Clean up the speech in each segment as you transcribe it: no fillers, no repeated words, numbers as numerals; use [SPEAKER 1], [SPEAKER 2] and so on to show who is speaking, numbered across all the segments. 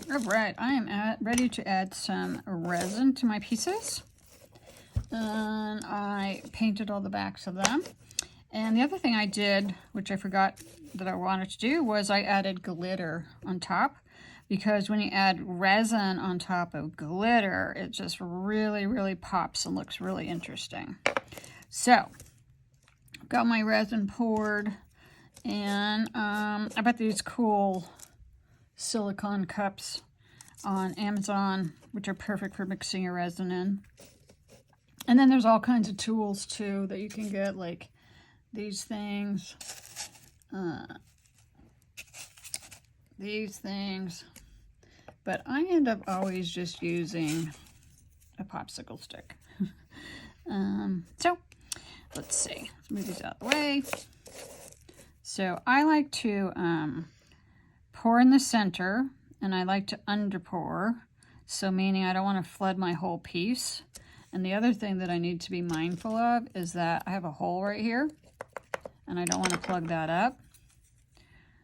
[SPEAKER 1] All right, I am ready to add some resin to my pieces. And I painted all the backs of them. And the other thing I did, which I forgot that I wanted to do, was I added glitter on top. Because when you add resin on top of glitter, it just really, really pops and looks really interesting. So, I've got my resin poured, and I bought these cool silicone cups on Amazon, which are perfect for mixing your resin in. And then there's all kinds of tools too that you can get, like these things, but I end up always just using a popsicle stick. So let's see, let's move these out of the way. So I like to pour in the center, and I like to under pour, so meaning I don't want to flood my whole piece. And the other thing that I need to be mindful of is that I have a hole right here, and I don't want to plug that up.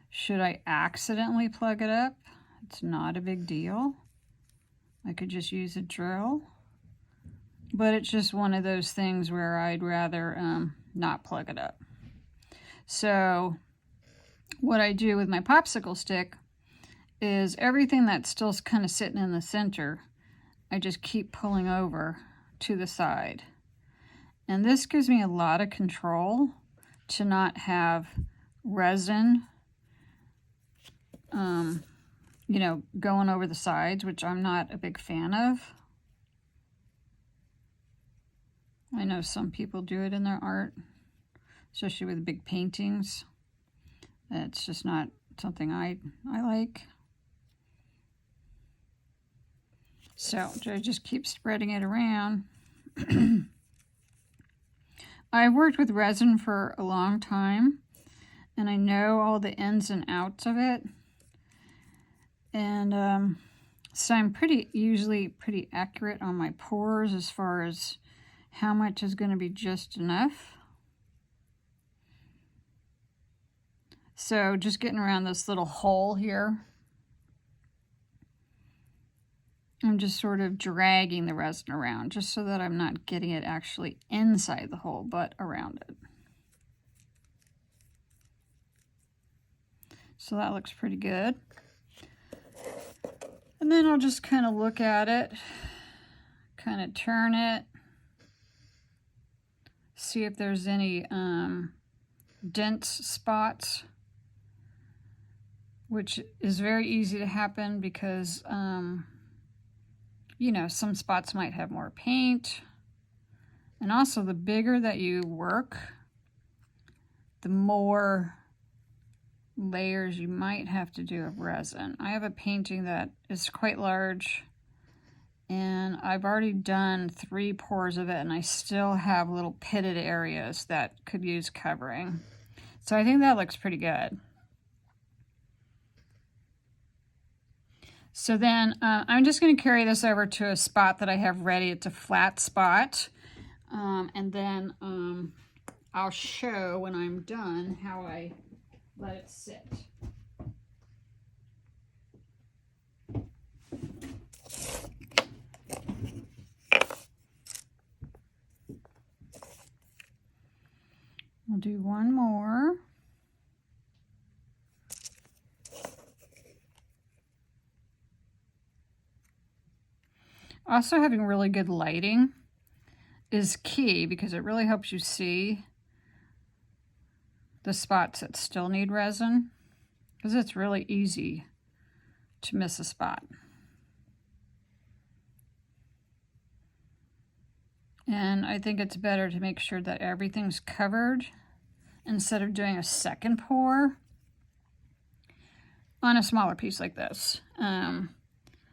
[SPEAKER 1] Should I accidentally plug it up, it's not a big deal. I could just use a drill. But it's just one of those things where I'd rather not plug it up. So what I do with my popsicle stick is everything that's still kind of sitting in the center, I just keep pulling over to the side. And this gives me a lot of control to not have resin, you know, going over the sides, which I'm not a big fan of. I know some people do it in their art, especially with big paintings. It's just not something I like. So I just keep spreading it around. I've worked with resin for a long time, and I know all the ins and outs of it. And so I'm usually pretty accurate on my pours as far as how much is going to be just enough. So just getting around this little hole here, I'm just sort of dragging the resin around just so that I'm not getting it actually inside the hole, but around it. So that looks pretty good. And then I'll just kind of look at it, kind of turn it, see if there's any dense spots, which is very easy to happen because you know, some spots might have more paint. And also, the bigger that you work, the more layers you might have to do of resin. I have a painting that is quite large, and I've already done 3 pours of it, and I still have little pitted areas that could use covering. So I think that looks pretty good. So then I'm just going to carry this over to a spot that I have ready. It's a flat spot. And then I'll show when I'm done how I let it sit. I'll do one more. Also, having really good lighting is key because it really helps you see the spots that still need resin, because it's really easy to miss a spot. And I think it's better to make sure that everything's covered instead of doing a second pour on a smaller piece like this.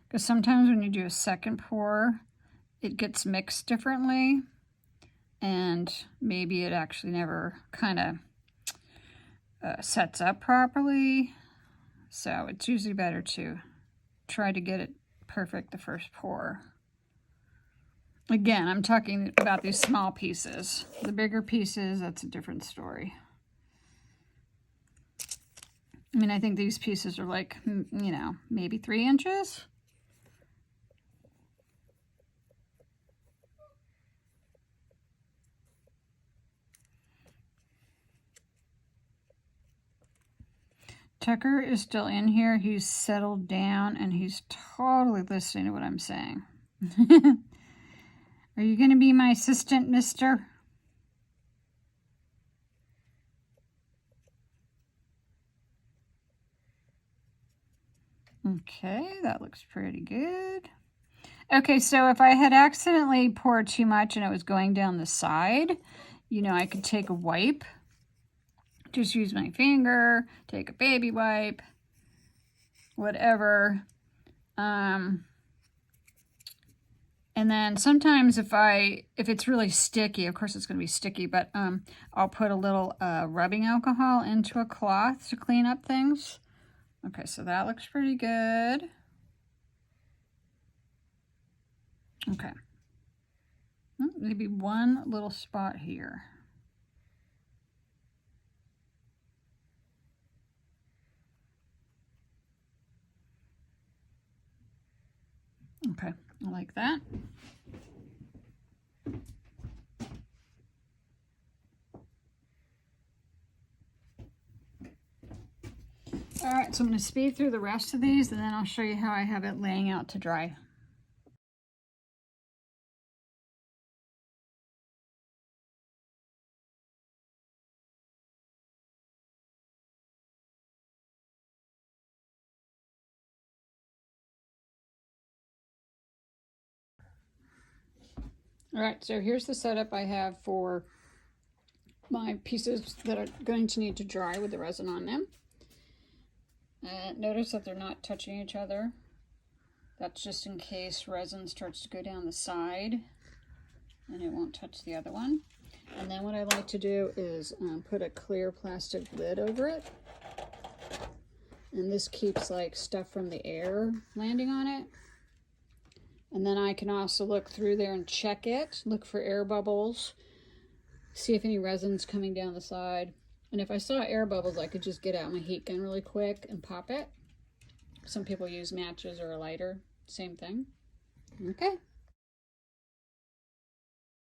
[SPEAKER 1] Because sometimes when you do a second pour, it gets mixed differently, and maybe it actually never kind of sets up properly. So it's usually better to try to get it perfect the first pour. Again, I'm talking about these small pieces. The bigger pieces, that's a different story. I mean, I think these pieces are like, you know, maybe 3 inches. Tucker is still in here. He's settled down and he's totally listening to what I'm saying. Are you going to be my assistant, mister? Okay, that looks pretty good. Okay, so if I had accidentally poured too much and it was going down the side, you know, I could take a wipe. Just use my finger, take a baby wipe, whatever. And then sometimes if it's really sticky, of course it's going to be sticky, but I'll put a little rubbing alcohol into a cloth to clean up things. Okay, so that looks pretty good. Okay. Maybe one little spot here. Okay, I like that. All right, so I'm going to speed through the rest of these and then I'll show you how I have it laying out to dry. All right, so here's the setup I have for my pieces that are going to need to dry with the resin on them. Notice that they're not touching each other. That's just in case resin starts to go down the side and it won't touch the other one. And then what I like to do is put a clear plastic lid over it. And this keeps like stuff from the air landing on it. And then I can also look through there and check it, look for air bubbles, see if any resin's coming down the side. And if I saw air bubbles, I could just get out my heat gun really quick and pop it. Some people use matches or a lighter, same thing. Okay.